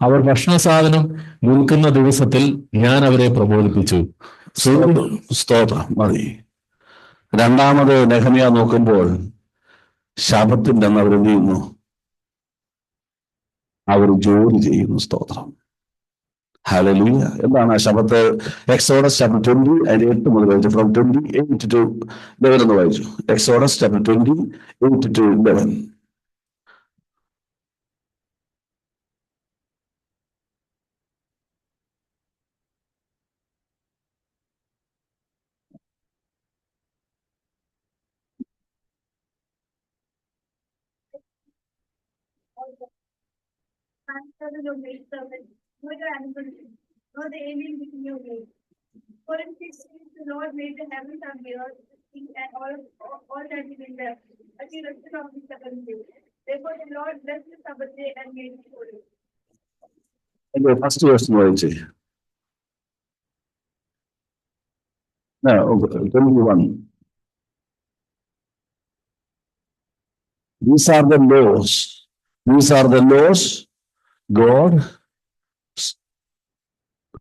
അവർ ഭക്ഷണ സാധനം വിൽക്കുന്ന ദിവസത്തിൽ ഞാൻ അവരെ പ്രബോധിപ്പിച്ചു. സ്തോത്രം. മതി. രണ്ടാമത് നെഹമ്യാ നോക്കുമ്പോൾ ശബത്തിന്റെ അന്ന് അവരെന്ത് ചെയ്യുന്നു? അവർ ജോലി ചെയ്യുന്നു. സ്തോത്രം. ഹല്ലേലൂയ. എന്താണ് ആ ശബത്ത്? എക്സോഡസ് ചാപ്റ്റർ 20 അതിന്റെ 8 മുതൽ വായിച്ചു. ഫ്രം 28 to 11 എന്ന് വായിച്ചു. Exodus chapter 28 to 11. nor the alien with new ways. For in 6 days the Lord made the heavens and the earth, and all that is in them, but he rested on the seventh day. Therefore the Lord blessed the Sabbath day and made it holy. First verse വായിച്ചേ. 21. These are the laws. These are the laws God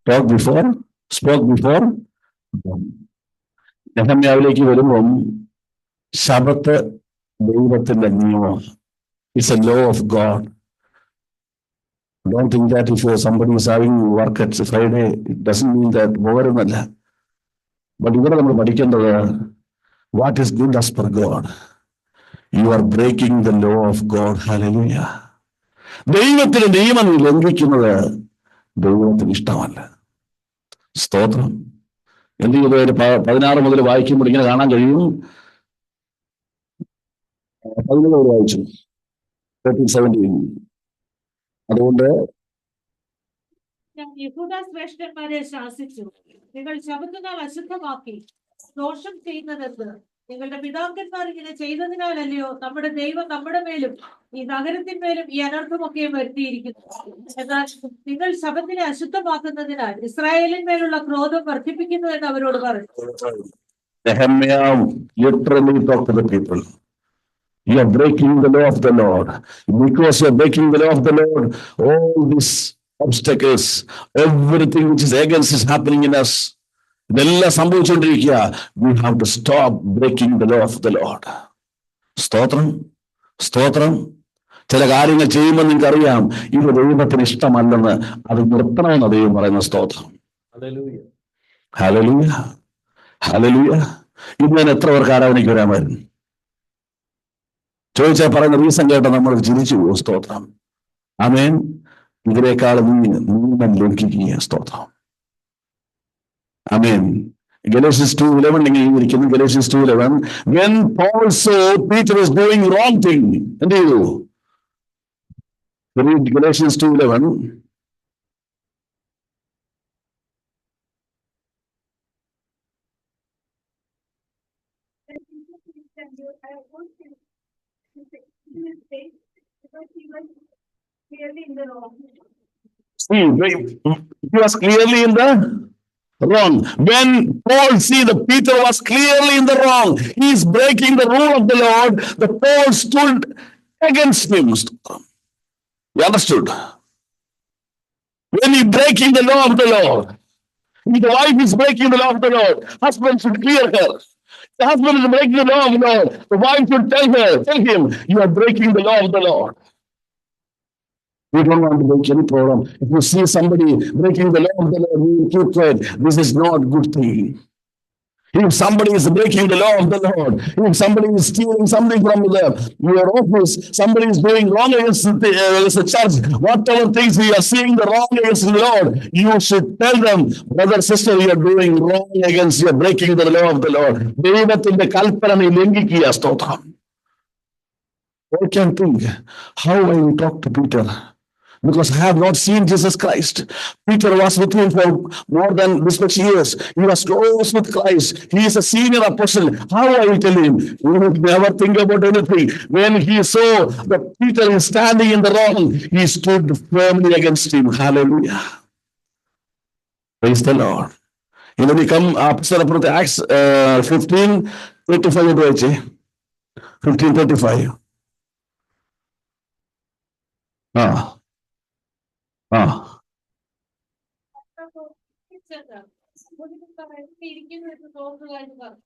spoke before. നെഹമ്യാവിലേക്ക് വരുമ്പം ശബത്ത് ദൈവത്തിന്റെ നിയമം. It's a law of God. Don't think that if somebody is having work at Friday, it doesn't mean that പോകരുന്നല്ല. But ഇവിടെ നമ്മൾ പഠിക്കേണ്ടത് what is good as per God. You are breaking the law of God. Hallelujah. ദൈവത്തിന്റെ നിയമം ലംഘിക്കുന്നത് ദൈവത്തിന് ഇഷ്ടമല്ല. സ്തോത്രം. എന്ത് ചെയ്തു? 16 മുതൽ വായിക്കുമ്പോൾ ഇങ്ങനെ കാണാൻ കഴിയും. 17 വായിച്ചു. 13-17. അതുകൊണ്ട് ഞാൻ യഹൂദ ശ്രേഷ്ഠന്മാരെ ശാസിച്ചു, നിങ്ങൾ ശബത്തുനാൾ അശുദ്ധമാക്കി ദോഷം ചെയ്യുന്നതെന്ന്. നിങ്ങളുടെ പിതാക്കന്മാർ ഇങ്ങനെ ചെയ്തതിനാലല്ലയോ നമ്മുടെ ദൈവം നമ്മുടെ മേലും ഈ നഗരത്തിന്മേലും ഈ അനർത്ഥമൊക്കെ വരുത്തിയിരിക്കുന്നു. എന്നാൽ നിങ്ങൾ ശബത്തിനെ അശുദ്ധമാക്കുന്നതിനാൽ ഇസ്രായേലിന്മേലുള്ള ക്രോധം വർദ്ധിപ്പിക്കുന്നു എന്ന് അവരോട് പറഞ്ഞു. Nehemiah literally talked to the people. You are breaking the law of the Lord. Because you are breaking the law of the Lord, all these obstacles, everything which is against is happening in us. ഇതെല്ലാം സംഭവിച്ചുകൊണ്ടിരിക്കുക. We have to stop breaking the law of the Lord. സ്തോത്രം, സ്തോത്രം. ചില കാര്യങ്ങൾ ചെയ്യുമ്പോൾ നിങ്ങൾക്ക് അറിയാം ഇത് ദൈവത്തിന് ഇഷ്ടമല്ലെന്ന്. അത് നിർത്തണമെന്ന് ദൈവം പറയുന്ന. സ്തോത്രം. Hallelujah, hallelujah. ഇന്ന് ഞാൻ എത്ര പേർക്ക് ആരാധനയ്ക്ക് വരാമായിരുന്നു ചോദിച്ചാൽ പറയുന്ന റീസൺ കേട്ട നമ്മൾ ചിരിച്ചു പോകും. സ്തോത്രം. ആമേൻ. ഇതിനേക്കാൾ നിയമം ലംഘിക്കുക. സ്തോത്രം. ആമേൻ. Galatians 2:11 ഇരിക്കുന്നു. Galatians 2:11. When Paul saw Peter was doing wrong thing, എന്ത് ചെയ്തു? Read Galatians 2:11. See, he was clearly in the wrong. When Paul see that Peter was clearly in the wrong, he is breaking the rule of the Lord. The Paul stood against him. You understood? When he breaking the law of the Lord, if the wife is breaking the law of the Lord, husband should clear her. The husband is breaking the law of the Lord. The wife should tell him, you are breaking the law of the Lord. We don't want to make any problem. If you see somebody breaking the law of the Lord, we will keep quiet. This is not a good thing. If somebody is breaking the law of the Lord, if somebody is stealing something from your office, somebody is doing wrong against the church, whatever things we are seeing the wrong against the Lord, you should tell them, brother, sister, you are doing wrong against, you are breaking the law of the Lord. ദൈവത്തിന്റെ കൽപ്പന നീ ലംഘിക്കുക. സ്തോത്രം. I can think, how I will talk to Peter, because I have not seen Jesus Christ. Peter was with him for more than this much years. He was close with Christ. He is a senior apostle. How I will tell him? He would never think about anything. When he saw that Peter is standing in the wrong, he stood firmly against him. Hallelujah. Praise the Lord. And then we come up to Acts 15:35. 15:35. ഇരിക്കുന്നു എന്ന് തോന്നുകാരും പറഞ്ഞു.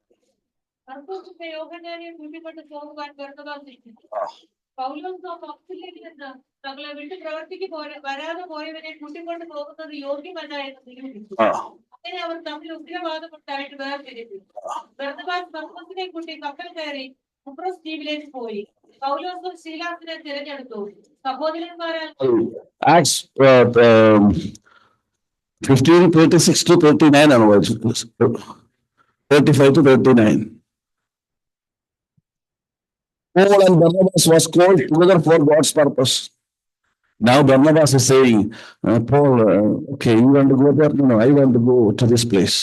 മർക്കോസിന്റെ യോഹന്നാനെ കൂട്ടിക്കൊണ്ട് പോകുവാൻ ബർന്നബാസ് ഇരിക്കുന്നു. പൗലോസ് അപ്പോസ്തലനിൽ നിന്ന് തങ്ങളെ വിട്ട് പ്രവർത്തിക്ക് വരാതെ പോയവനെ കൂട്ടിക്കൊണ്ട് പോകുന്നത് യോഗ്യമല്ല എന്ന് നിരൂപിച്ചു. അങ്ങനെ അവർ തമ്മിൽ ഉഗ്രവാദം ഉണ്ടായിട്ട് വേർപിരിഞ്ഞു. ബർന്നബാസ് മർക്കോസിനെ കൂട്ടി കപ്പൽ കയറി കുപ്രോസ് ദ്വീപിലേക്ക് പോയി. പൗലോസും ശീലാസിനെ തിരഞ്ഞെടുത്തു. സഹോദരന്മാരാൽ Acts 15:36-39 ആണ് വായിച്ചത്. 35-39. Paul and Barnabas was called together for God's purpose. Now Barnabas is saying, Paul, okay, you want to go there? No, I want to go to this place.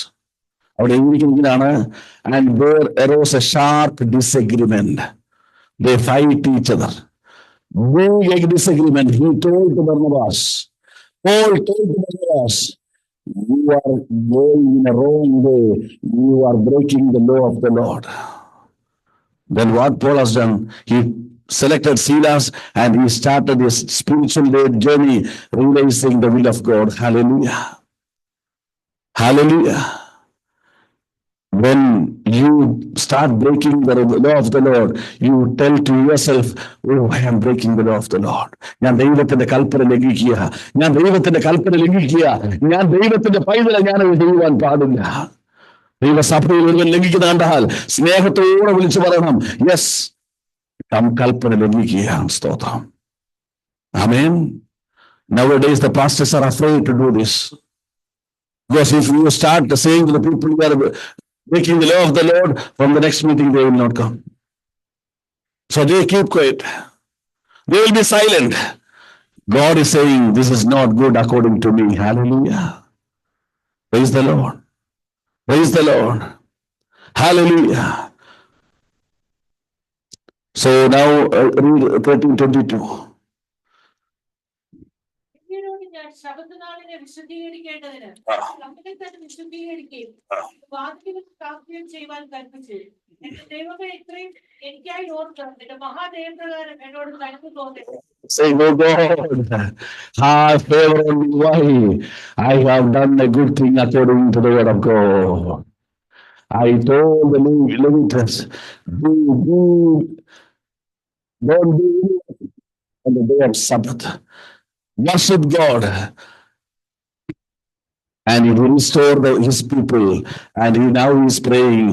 അവിടെ എഴുതിയിരിക്കുന്നതാണ്, and there arose a sharp disagreement. They fight each other. Big disagreement. He told to Barnabas, Paul told to Barnabas, you are going in a wrong way. You are breaking the law of the Lord. Then what Paul has done, he selected Silas and he started his spiritual journey, realizing the will of God. Hallelujah. Hallelujah. When you start breaking the law of the Lord, you tell to yourself, oh, I am breaking the law of the Lord. ഞാൻ ദൈവത്തിന്റെ കൽപ്പന ലംഘിക്കുക, ഞാൻ ദൈവത്തിന്റെ കൽപ്പന ലംഘിക്കുക, ഞാൻ ദൈവത്തിന്റെ പൈതലെ ഞാൻ ചെയ്യുവാൻ പാടില്ല. ദൈവസഭയിൽ ഒരുവൻ ലംഘിക്കുന്ന കണ്ടാൽ സ്നേഹത്തോടെ വിളിച്ചു പറയണം, യെസ്, കൽപ്പന ലംഘിക്കുകയാണ്. സ്തോത്രം. ആമേൻ. Nowadays the pastors are afraid to do this, because if you start saying to the people who are breaking the law of the Lord, from the next meeting they will not come. So they keep quiet. They will be silent. God is saying, this is not good according to me. Hallelujah. Praise the Lord. Praise the Lord. Hallelujah. So now read 13:22. ശബദനാളിനെ വിശുദ്ധീകരിക്കേണ്ടതിന് നമ്മെ തന്നെ വിശുദ്ധീകരിക്കുകയും വാതിലുകൾ സ്ഥാപിക്കുകയും ചെയ്യുവാൻ കൽപ്പിച്ചു. എന്റെ ദൈവമേ, ഇത്രയും എനിക്കായി ഓർത്ത് എന്റെ മഹാദൈവപ്രകാരം എന്നോട് കരുത്തു തോന്നരുത്. Say, oh God, have favor on me. Why? I have done a good thing according to the word of God. I told the Levites, don't do on the day of Sabbath. Worship God. And he will restore his people. And he now is praying,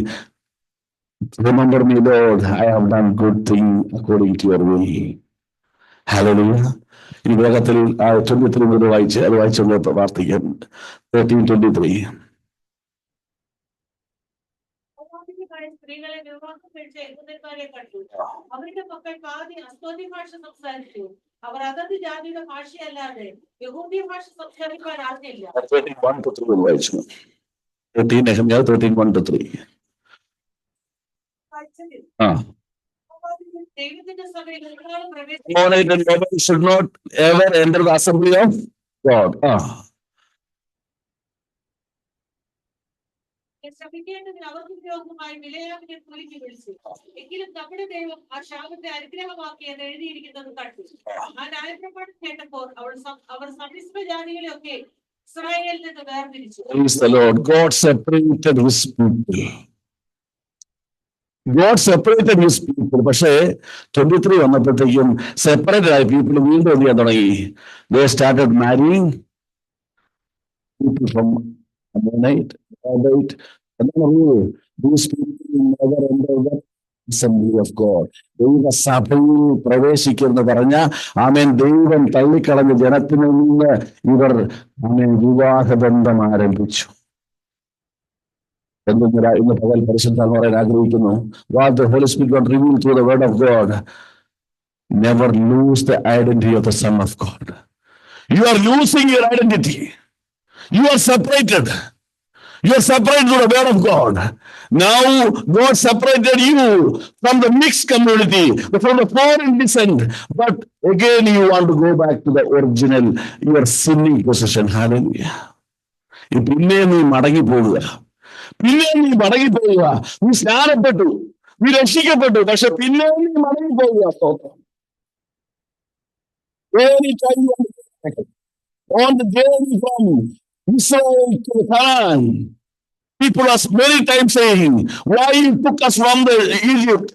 remember me, Lord, I have done good thing according to your will. Hallelujah. ഈ വേഗത്തിൽ 23 മുതൽ വായിച്ചുള്ള പ്രാർത്ഥിക്കാൻ. 13:23. സ്ത്രീകളെ വിവാഹം കഴിച്ച യഹൂദന്മാരെ കണ്ടു. അവരുടെ മക്കൾ പാതി അസ്തോദ്യ ഭാഷ സംസാരിച്ചു. അവർ അതത് ജാതിയുടെ ഭാഷയല്ലാതെ യഹൂദ്യ ഭാഷ സംസാരിക്കാൻ അറിഞ്ഞില്ല. 13:1-3 വായിച്ചു. 13:1-3. ദൈവത്തിന്റെ സഭയിൽ ഒരാളും Nobody should not ever enter the assembly of God. ശ്രമിക്കേണ്ടതിന് അവർക്ക് വിരോധമായി വിലയാമിനെ കുലുക്കി വിളിച്ചു. എങ്കിലും നമ്മുടെ ദൈവം ആ ശാപത്തെ അനുഗ്രഹമാക്കി എന്ന് എഴുതിയിരിക്കുന്നത് കണ്ടു. ആ ന്യായപ്രമാണം കേട്ടപ്പോൾ അവർ സമ്മിശ്ര ജാതികളെയൊക്കെ ഇസ്രായേലിൽ നിന്ന് വേർതിരിച്ചു. Praise the Lord. God separated his people. God separated his people. പക്ഷേ 23 വന്നപ്പോഴത്തേക്കും സെപ്പറേറ്റഡ് ആയ പീപ്പിൾ വീണ്ടും എന്ത് ചെയ്യാൻ തുടങ്ങി? They started marrying people from Ammonite, Moabite. These people never enter the assembly of God. ദൈവസഭയിൽ പ്രവേശിക്കുമെന്ന് പറഞ്ഞ ആമേൻ ദൈവം തള്ളിക്കളഞ്ഞ ജനത്തിൽ നിന്ന് ഇവർ ആമേൻ വിവാഹബന്ധം ആരംഭിച്ചു. എന്തെങ്കിലും ഇന്ന് പകൽ പരിശുദ്ധാത്മാവ് പറയാൻ ആഗ്രഹിക്കുന്നു. What the Holy Spirit got revealed through the word of God. Never lose the identity of the Son of God. You are losing your identity. You are separated. You are separated from the word of God. Now God separated you from the mixed community, from the foreign descent. But again you want to go back to the original, your sinning position. Hallelujah. പിന്നെ നീ മടങ്ങിപ്പോവുക. നീ സ്നാനപ്പെട്ടു, നീ രക്ഷിക്കപ്പെട്ടു, പക്ഷെ പിന്നെ നീ മടങ്ങിപ്പോവുക. സ്തോത്രം. On the journey from Israel to Canaan, people are many times saying, why you took us from the Egypt?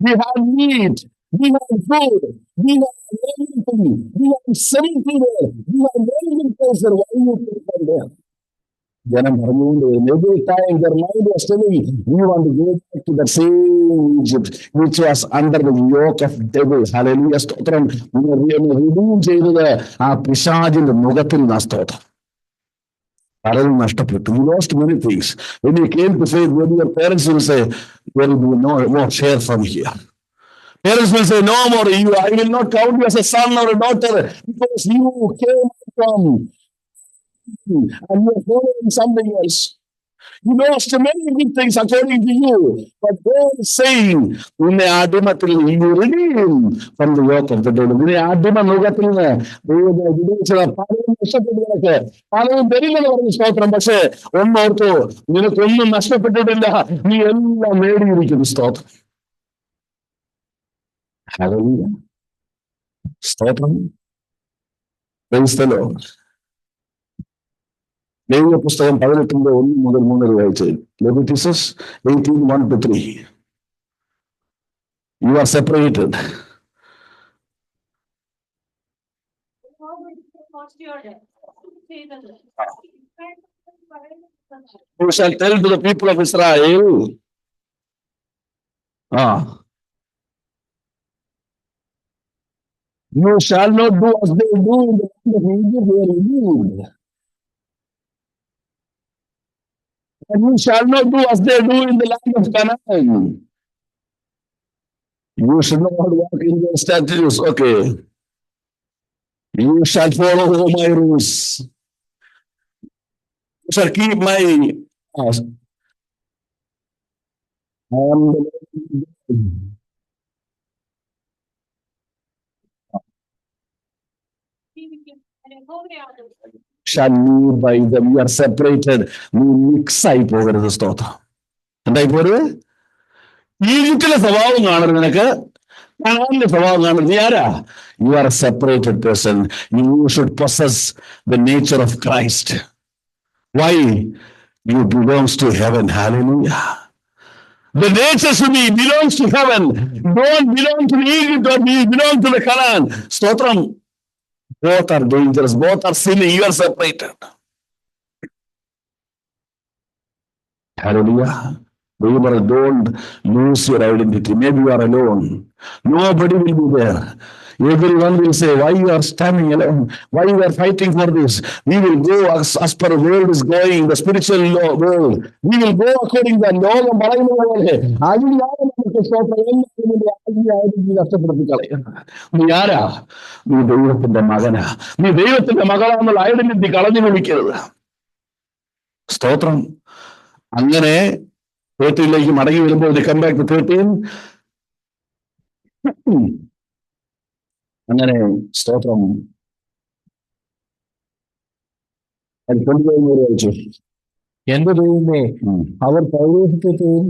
We had meat, we had food, we had everything, we had safety there, we had very good place there. Why you took them there? ജനം പറഞ്ഞുകൊണ്ട് every time their mind was telling, we want to go back to the same Egypt which was under the yoke of devil. Hallelujah. സ്തോത്രം. Redeem ചെയ്തത് ആ പിശാചിന്റെ മുഖത്തിൽ നിന്ന സ്തോത്രം. പലരും നഷ്ടപ്പെട്ടു. You lost many things. When you came to faith, when your parents will say, there will be no more share from here. Parents will say, no more, I will not count you as a son or a daughter because you came from and you are following something else. You lost many good things according to you. But God is saying, you redeem from the yoke of the devil. പലരും തരില്ലെന്ന് പറഞ്ഞ് സ്തോത്രം. പക്ഷേ ഒന്നോർത്തോ, നിനക്കൊന്നും നഷ്ടപ്പെട്ടിട്ടില്ല, നീ എല്ലാം നേടിയിരിക്കുന്നു. സ്തോത്രം. Hallelujah. സ്തോത്രം. Praise the Lord. ലേവ്യ പുസ്തകം 18:1-3 വായിച്ചു. Leviticus 18:1-3. You are separated. You shall tell to the people of Israel. You shall not do as they do in the land of Egypt where you lived. And you shall not do as they do in the land of Canaan. You should not walk in their statutes. Okay. You shall follow my rules. You shall keep my shall live by them. You are separated. നീ mix ആയി പോകരുത്. സ്തോത്രം. എന്തായി പോരുത്? ഈജിപ്തിലെ സ്വഭാവം കാണരുത്, നിനക്ക് കനാനിലെ സ്വഭാവം കാണരുത്. നീ ആരാ? You are a separated person. You should possess the nature of Christ. Why? You belongs to heaven. Hallelujah. The nature should be belongs to heaven. Don't belong to Egypt or belong to the Canaan. സ്തോത്രം. Both are dangerous. Both are sinning. You are separated. Hallelujah. Don't lose your identity. Maybe you are alone. Nobody will be there. Everyone will say, why you are standing alone? Why you are fighting for this? We will go as per the world is going, the spiritual world. We will go according to the law. നീ ആരാ? നീ ദൈവത്തിന്റെ മകനാ. നീ ദൈവത്തിന്റെ മകളാണെന്നുള്ള identity കളഞ്ഞു വിളിക്കരുത്. സ്തോത്രം. അങ്ങനെ 13 മടങ്ങി വരുമ്പോൾ come back to 13. അങ്ങനെ സ്തോത്രം. എന്റെ ദൈവമേ, അവർ പൗരോഹിത്യത്തെയും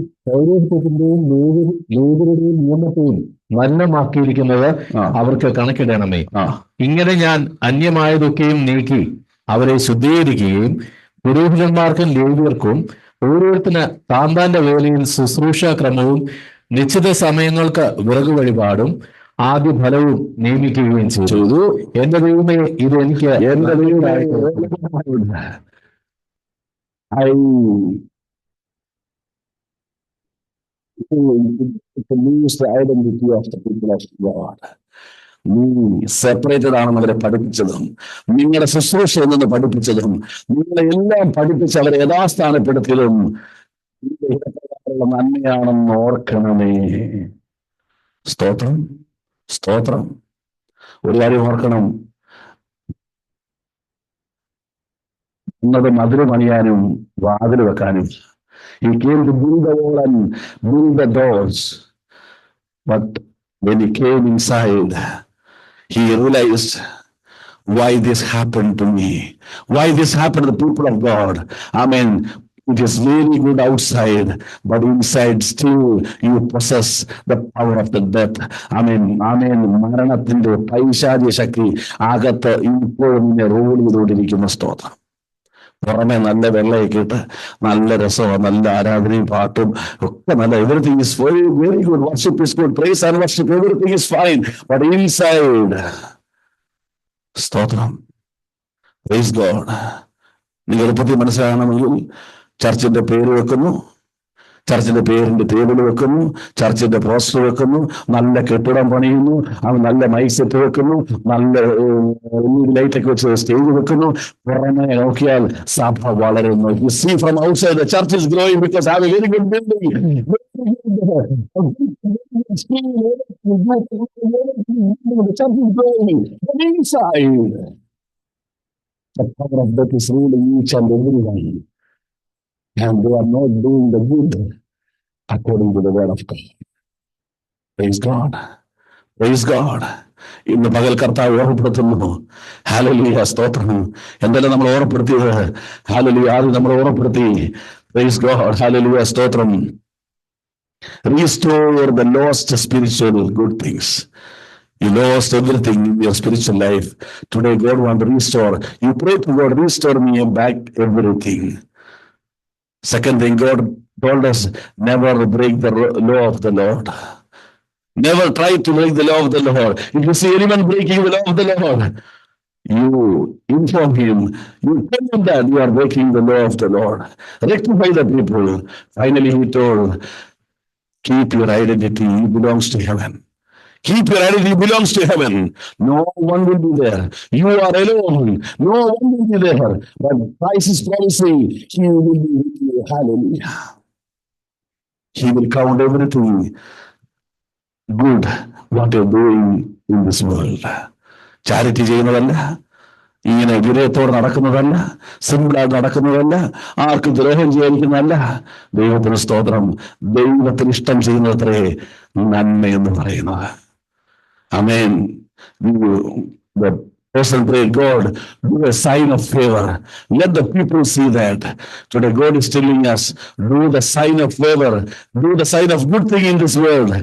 ലേവ്യരുടെയും നിയമത്തെയും മലിനമാക്കിയിരിക്കുന്നത് അവർക്ക് കണക്കിടണമേ. ഇങ്ങനെ ഞാൻ അന്യമായതൊക്കെയും നീക്കി അവരെ ശുദ്ധീകരിക്കുകയും പുരോഹിതന്മാർക്കും ലേവ്യർക്കും ഓരോരുത്തന് താന്താന്റെ വേലയിൽ ശുശ്രൂഷാക്രമവും നിശ്ചിത സമയങ്ങൾക്ക് വിറകു വഴിപാടും ആദ്യ ഫലവും നിയമിക്കുകയും ചെയ്തു. എന്റെ ദൈവമേ, ഇത് എനിക്ക് എന്റെ ദൈവമേ, I to lose the identity of the people of God. നീ സെപ്പറേറ്റഡ് ആണെന്ന് അവരെ പഠിപ്പിച്ചതും, നിങ്ങളുടെ ശുശ്രൂഷയിൽ നിന്ന് പഠിപ്പിച്ചതും, നിങ്ങളെ എല്ലാം പഠിപ്പിച്ച് അവരെ യഥാസ്ഥാനപ്പെടുത്തിയതും നന്മയാണെന്ന് ഓർക്കണമേ. സ്തോത്രം, സ്തോത്രം. ഒരു കാര്യം ഓർക്കണം, എന്നത് മതില് പണിയാനും വാതിൽ വെക്കാനും. He came to build the wall and build the doors. But when he came inside, he realized why this happened to me. Why this happened to the people of God. Amen. It is really good outside, but inside still you possess the power of the death. Amen. Amen. മരണത്തിന്റെ പൈശാചിക ശക്തി അകത്ത് ഇപ്പോഴും rule ചെയ്തുകൊണ്ടിരിക്കുന്ന സ്തോത്രം. പുറമെ നല്ല വെള്ളയൊക്കെ ഇട്ട് നല്ല രസമാണ്, നല്ല ആരാധനയും പാട്ടും ഒക്കെ നല്ല, everything is very very good, worship is good, praise and worship, everything is fine. But inside, സ്തോത്രം, പ്രൈസ് ഗോഡ്. നിങ്ങൾ എളുപ്പത്തിൽ മനസ്സിലാകണമെങ്കിൽ ചർച്ചിന്റെ പേര് വെക്കുന്നു, ചർച്ചിന്റെ പേരിന്റെ ടേബിൾ വെക്കുന്നു, ചർച്ചിന്റെ പോസ്റ്റർ വെക്കുന്നു, നല്ല കെട്ടിടം പണിയുന്നു, അവൻ നല്ല മൈക്ക് സെറ്റ് വെക്കുന്നു, നല്ല ലൈറ്റ് ഒക്കെ വെച്ച് സ്റ്റേജ് വെക്കുന്നു. പുറമെ നോക്കിയാൽ സഭ വളരുന്നു. You see from outside the church is growing because I have a very good building. The church is growing. But inside, the power of death is ruling each and everyone. And they are not doing the good according to the word of God. Praise God. Praise God. ഇന്ന് പകൽ കർത്താവ് ഓർമ്മപ്പെടുത്തുന്നു. Hallelujah, സ്തോത്രം. എന്തെല്ലാം നമ്മൾ ഓർമ്മപ്പെടുത്തിയത്? Hallelujah, ആദ്യം നമ്മൾ ഓർമ്മപ്പെടുത്തി. Praise God. ഹല്ലേലൂയ, സ്തോത്രം. Restore the lost spiritual good things. You lost everything in your spiritual life. Today God wants to restore. You pray to God, restore me back everything. Second thing, God told us, never break the law of the Lord. Never try to break the law of the Lord. If you see anyone breaking the law of the Lord, you inform him, you tell him that you are breaking the law of the Lord. Rectify the people. Finally, he told, keep your identity, it belongs to heaven. Keep your identity, belongs to heaven. No one will be there. You are alone. No one will be there. But Christ is promising, he will be with you. Hallelujah. He will count everything good what you're doing in this world. Charity ചെയ്യുന്നതല്ല, ഇങ്ങനെ വിനയത്തോടെ നടക്കുന്നതല്ല, സിമ്പിളായി നടക്കുന്നതല്ല, ആർക്കും ദ്രോഹം ചെയ്യാതിരിക്കുന്നതല്ല. ദൈവത്തിന് സ്തോത്രം. ദൈവത്തിന് ഇഷ്ടം ചെയ്യുന്നത്രേ നന്മയെന്ന് പറയുന്നത്. Amen. The person prayed, God, do a sign of favor. Let the people see that. Today God is telling us, do the sign of favor. Do the sign of good thing in this world.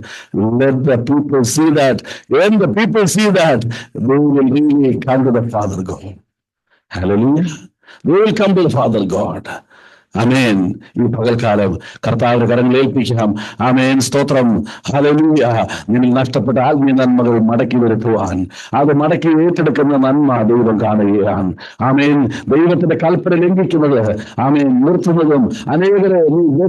Let the people see that. When the people see that, they will really come to the Father God. Hallelujah. They will come to the Father God. ആമേൻ. ഈ പകൽക്കാലം കർത്താവിന്റെ കരങ്ങളിൽ ഏൽപ്പിക്കാം. ആമേൻ, സ്തോത്രം. Hallelujah. നിന്നിൽ നഷ്ടപ്പെട്ട ആത്മീയ നന്മകൾ മടക്കി വരുത്തുവാൻ, അത് മടക്കി ഏറ്റെടുക്കുന്ന നന്മ ദൈവം കാണുകയാണ്. ആമേൻ. ദൈവത്തിന്റെ കൽപ്പന ലംഘിക്കുന്നത്, ആമേൻ, നിർത്തുന്നതും അനേകരെ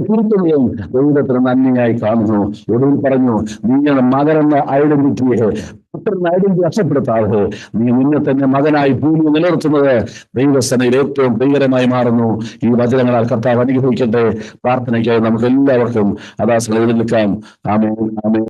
തിരുത്തുന്നതും ദൈവത്തിന് നന്മയായി കാണുന്നു. ഒടുവിൽ പറഞ്ഞു, നീ മകനെന്ന ഐഡന്റിറ്റിയെ, പുത്രന്റെ ഐഡന്റിറ്റി നഷ്ടപ്പെടുത്താതെ നീ നിന്നെ തന്നെ മകനായി ഭൂമി നിലനിർത്തുന്നത് ദൈവസേനയിൽ ഏറ്റവും പ്രിയകരമായി മാറുന്നു. ഈ വചനങ്ങളാൽ കർത്താവ് അനുഗ്രഹിക്കട്ടെ. പ്രാർത്ഥനയ്ക്കായി നമുക്ക് എല്ലാവർക്കും അദാസങ്ങൾ എഴുന്നേൽക്കാം. ആമേൻ, ആമേൻ.